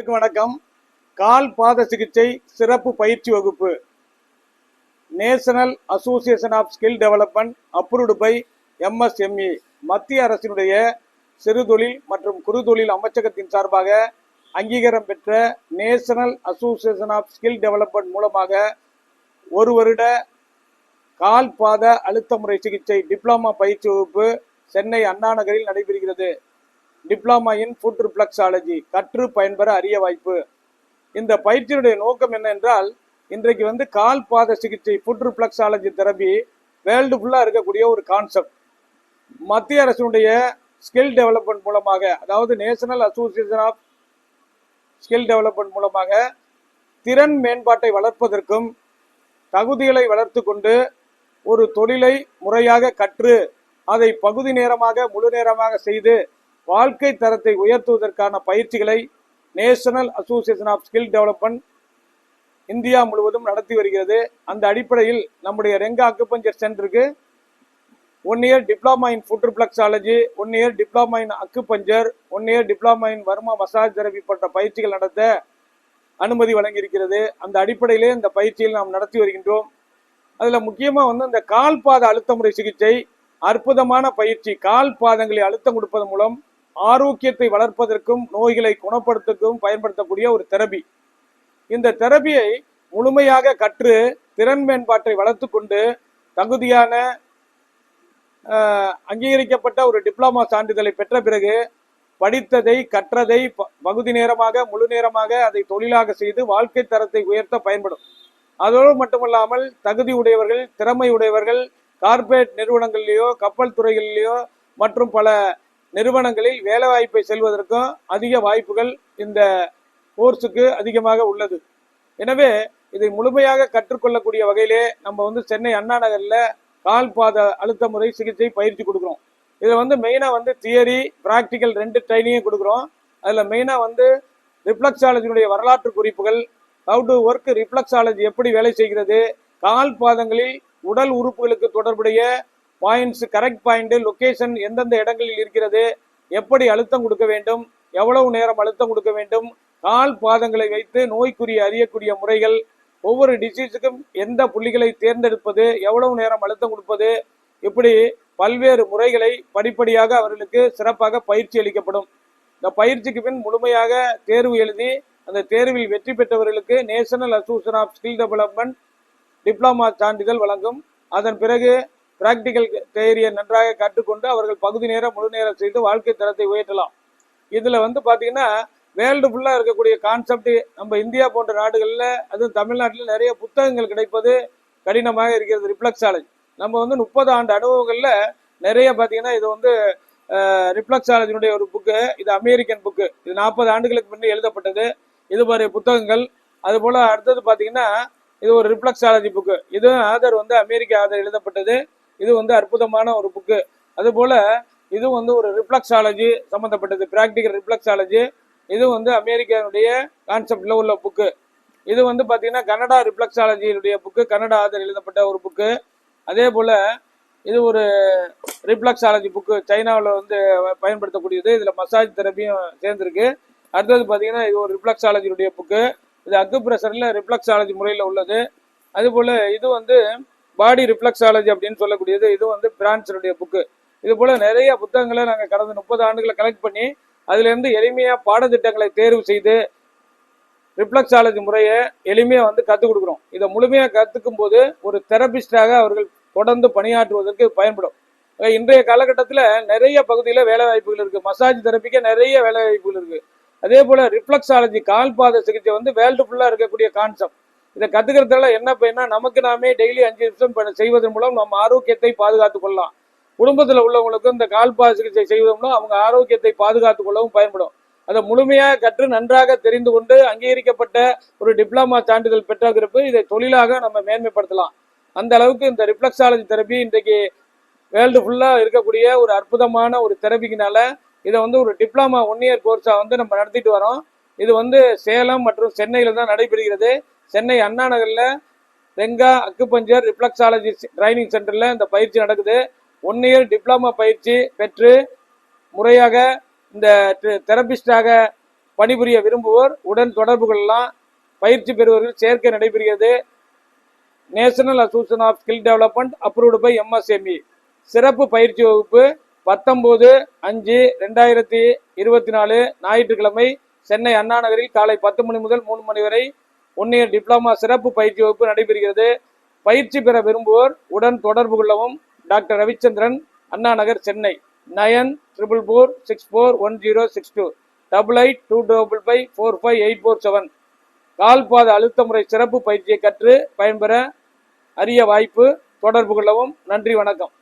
வணக்கம். கால் பாத சிகிச்சை சிறப்பு பயிற்சி வகுப்பு. National association of skill development approved by MSME மத்திய அரசினுடைய சிறுதொழில் மற்றும் குறுதொழில் அமைச்சகத்தின் சார்பாக அங்கீகாரம் பெற்ற national association of skill development மூலமாக ஒரு வருட கால் பாத அழுத்த முறை சிகிச்சை டிப்ளமா பயிற்சி வகுப்பு சென்னை அண்ணா நகரில் நடைபெறுகிறது. டிப்ளமா இன் ஃபுட் ரிஃப்ளெக்ஸாலஜி கற்று பயன்பெற அரிய வாய்ப்பு. இந்த பயிற்சியுடைய நோக்கம் என்ன என்றால், இன்றைக்கு கால் பாத சிகிச்சை ஃபுட் ரிஃப்ளெக்ஸாலஜி தெரபி வேர்ல்டு ஃபுல்லாக இருக்கக்கூடிய ஒரு கான்செப்ட். மத்திய அரசினுடைய ஸ்கில் டெவலப்மெண்ட் மூலமாக, அதாவது national association of skill development மூலமாக திறன் மேம்பாட்டை வளர்ப்பதற்கும் தகுதிகளை வளர்த்து கொண்டு ஒரு தொழிலை முறையாக கற்று அதை பகுதி நேரமாக முழு நேரமாக செய்து வாழ்க்கை தரத்தை உயர்த்துவதற்கான பயிற்சிகளை national association of skill development India முழுவதும் நடத்தி வருகிறது. அந்த அடிப்படையில் நம்முடைய ரெங்கா அக்குபஞ்சர் சென்டருக்கு 1 year diploma in foot reflexology, 1 year diploma in acupuncture, 1 year diploma in Varma massage therapy போன்ற பயிற்சிகள் நடத்த அனுமதி வழங்கியிருக்கிறது. அந்த அடிப்படையிலே இந்த பயிற்சியில் நாம் நடத்தி வருகின்றோம். அதில் முக்கியமாக இந்த கால் பாத அழுத்த முறை சிகிச்சை அற்புதமான பயிற்சி. கால் பாதங்களை அழுத்தம் கொடுப்பதன் மூலம் ஆரோக்கியத்தை வளர்ப்பதற்கும் நோய்களை குணப்படுத்தவும் பயன்படுத்தக்கூடிய ஒரு தெரபி. இந்த தெரபியை முழுமையாக கற்று திறன் மேம்பாட்டை வளர்த்து கொண்டு தகுதியான அங்கீகரிக்கப்பட்ட ஒரு டிப்ளமா சான்றிதழை பெற்ற பிறகு படித்ததை கற்றதை பகுதி நேரமாக முழு நேரமாக அதை தொழிலாக செய்து வாழ்க்கை தரத்தை உயர்த்த பயன்படும். அதோடு மட்டுமல்லாமல் தகுதி உடையவர்கள், திறமை உடையவர்கள் கார்ப்பரேட் நிறுவனங்களிலேயோ கப்பல் துறைகளிலேயோ மற்றும் பல நிறுவனங்களில் வேலை வாய்ப்பை செல்வதற்கும் அதிக வாய்ப்புகள் இந்த கோர்ஸுக்கு அதிகமாக உள்ளது. எனவே இதை முழுமையாக கற்றுக்கொள்ளக்கூடிய வகையிலே நம்ம சென்னை அண்ணா நகரில் கால் பாத அழுத்த முறை சிகிச்சை பயிற்சி கொடுக்குறோம். இதை மெயினாக தியரி பிராக்டிக்கல் 2 ட்ரைனிங்கும் கொடுக்குறோம். அதில் மெயினாக ரிஃப்ளெக்ஸாலஜினுடைய வரலாற்று குறிப்புகள், ஹவு டு ஒர்க் ரிஃப்ளெக்ஸாலஜி எப்படி வேலை செய்கிறது, கால் பாதங்களில் உடல் உறுப்புகளுக்கு தொடர்புடைய பாயிண்ட்ஸ், கரெக்ட் பாயிண்ட், லொகேஷன் எந்தெந்த இடங்களில் இருக்கிறது, எப்படி அழுத்தம் கொடுக்க வேண்டும், எவ்வளவு நேரம் அழுத்தம் கொடுக்க வேண்டும், கால் பாதங்களை வைத்து நோய்க்குரிய அறியக்கூடிய முறைகள், ஒவ்வொரு டிசீஸுக்கும் எந்த புள்ளிகளை தேர்ந்தெடுப்பது, எவ்வளவு நேரம் அழுத்தம் கொடுப்பது, இப்படி பல்வேறு முறைகளை படிப்படியாக அவர்களுக்கு சிறப்பாக பயிற்சி அளிக்கப்படும். இந்த பயிற்சிக்கு பின் முழுமையாக தேர்வு எழுதி அந்த தேர்வில் வெற்றி பெற்றவர்களுக்கு national association of skill development diploma சான்றிதழ் வழங்கும். அதன் பிறகு பிராக்டிக்கல் தியரியை நன்றாக கற்றுக்கொண்டு அவர்கள் பகுதி நேரம் முழு நேரம் செய்து வாழ்க்கை தரத்தை உயர்த்தலாம். இதில் பார்த்தீங்கன்னா வேர்ல்டு ஃபுல்லாக இருக்கக்கூடிய கான்செப்ட் நம்ம இந்தியா போன்ற நாடுகளில், அதுவும் தமிழ்நாட்டில் நிறைய புத்தகங்கள் கிடைப்பது கடினமாக இருக்கிறது. ரிஃப்ளெக்ஸாலஜி நம்ம 30 ஆண்டு அனுபவங்களில் நிறைய பார்த்தீங்கன்னா இது ரிஃப்ளெக்ஸாலஜினுடைய ஒரு புக்கு. இது அமெரிக்கன் புக்கு. இது 40 ஆண்டுகளுக்கு முன்னே எழுதப்பட்டது. இது மாதிரி புத்தகங்கள். அதுபோல் அடுத்தது பார்த்தீங்கன்னா இது ஒரு ரிஃப்ளெக்ஸாலஜி புக்கு. இது ஆதர் அமெரிக்க ஆதர் எழுதப்பட்டது. இது அற்புதமான ஒரு புக்கு. அதுபோல் இது ஒரு ரிஃப்ளெக்ஸாலஜி சம்மந்தப்பட்டது, பிராக்டிக்கல் ரிஃப்ளெக்ஸாலஜி. இது அமெரிக்காவுடைய கான்செப்டில் உள்ள புக்கு. இது பார்த்தீங்கன்னா கனடா ரிஃப்ளெக்ஸாலஜியுடைய புக்கு, கனடா ஆதர் எழுதப்பட்ட ஒரு புக்கு. அதே போல் இது ஒரு ரிஃப்ளெக்ஸாலஜி புக்கு, சைனாவில் பயன்படுத்தக்கூடியது. இதில் மசாஜ் தெரபியும் சேர்ந்துருக்கு. அடுத்தது பார்த்தீங்கன்னா இது ஒரு ரிஃப்ளெக்ஸாலஜியுடைய புக்கு. இது அக்குப்ரெஷரில் ரிஃப்ளெக்ஸாலஜி முறையில் உள்ளது. அதுபோல் இது பாடி ரிஃப்ளெக்ஸாலஜி அப்படின்னு சொல்லக்கூடியது. இது பிரான்ஸுடைய புக்கு. இது போல் நிறைய புத்தகங்களை நாங்கள் கடந்த 30 ஆண்டுகளை கலெக்ட் பண்ணி அதிலிருந்து எளிமையாக பாடத்திட்டங்களை தேர்வு செய்து ரிஃப்ளெக்ஸாலஜி முறையை எளிமையாக கற்றுக் கொடுக்குறோம். இதை முழுமையாக கற்றுக்கும் போது ஒரு தெரபிஸ்டாக அவர்கள் தொடர்ந்து பணியாற்றுவதற்கு பயன்படும். இன்றைய காலகட்டத்தில் நிறைய பகுதியில் வேலை வாய்ப்புகள் இருக்குது. மசாஜ் தெரப்பிக்கு நிறைய வேலை வாய்ப்புகள் இருக்குது. அதே போல் ரிஃப்ளெக்ஸாலஜி கால் பாத சிகிச்சை வேர்ல்டு ஃபுல்லாக இருக்கக்கூடிய கான்செப்ட். இதை கற்றுக்கிறதுல என்ன பயனா, நமக்கு நாமே டெய்லி 5 நிமிஷம் செய்வதன் மூலம் நம்ம ஆரோக்கியத்தை பாதுகாத்துக் கொள்ளலாம். குடும்பத்தில் உள்ளவங்களுக்கும் இந்த கால் பாத சிகிச்சை செய்வதன் மூலம் அவங்க ஆரோக்கியத்தை பாதுகாத்துக் கொள்ளவும் பயன்படும். அதை முழுமையாக கற்று நன்றாக தெரிந்து கொண்டு அங்கீகரிக்கப்பட்ட ஒரு டிப்ளமா சான்றிதழ் பெற்ற பிறகு இதை தொழிலாக நம்ம மேன்மைப்படுத்தலாம். அந்த அளவுக்கு இந்த ரிஃப்ளெக்ஸாலஜி தெரபி இன்றைக்கு வேர்ல்டு ஃபுல்லாக இருக்கக்கூடிய ஒரு அற்புதமான ஒரு தெரபிக்குனால இதை ஒரு டிப்ளமா 1 இயர் கோர்ஸாக நம்ம நடத்திட்டு வரோம். இது சேலம் மற்றும் சென்னையில் தான் நடைபெறுகிறது. சென்னை அண்ணா நகரில் ரெங்கா அக்குபஞ்சர் ரிஃப்ளெக்ஸாலஜி ட்ரைனிங் சென்டரில் இந்த பயிற்சி நடக்குது. 1 இயர் டிப்ளமா பயிற்சி பெற்று முறையாக இந்த தெரபிஸ்டாக பணிபுரிய விரும்புவோர் உடன் தொடர்பு கொள்ளலாம். பயிற்சி பெறுவர்கள் சேர்க்கை நடைபெறுகிறது. National association of skill development approved by MSME. சிறப்பு பயிற்சி வகுப்பு 19/5/2024 ஞாயிற்றுக்கிழமை சென்னை அண்ணா நகரில் காலை 10 மணி முதல் 3 மணி வரை 1 இயர் டிப்ளமா சிறப்பு பயிற்சி வகுப்பு நடைபெறுகிறது. பயிற்சி பெற விரும்புவோர் உடன் தொடர்பு கொள்ளவும். டாக்டர் ரவிச்சந்திரன், அண்ணா நகர், சென்னை. 9444641062 8825545847. கால்பாத அழுத்த முறை சிறப்பு பயிற்சியை கற்று பயன்பெற அரிய வாய்ப்பு. தொடர்பு கொள்ளவும். நன்றி, வணக்கம்.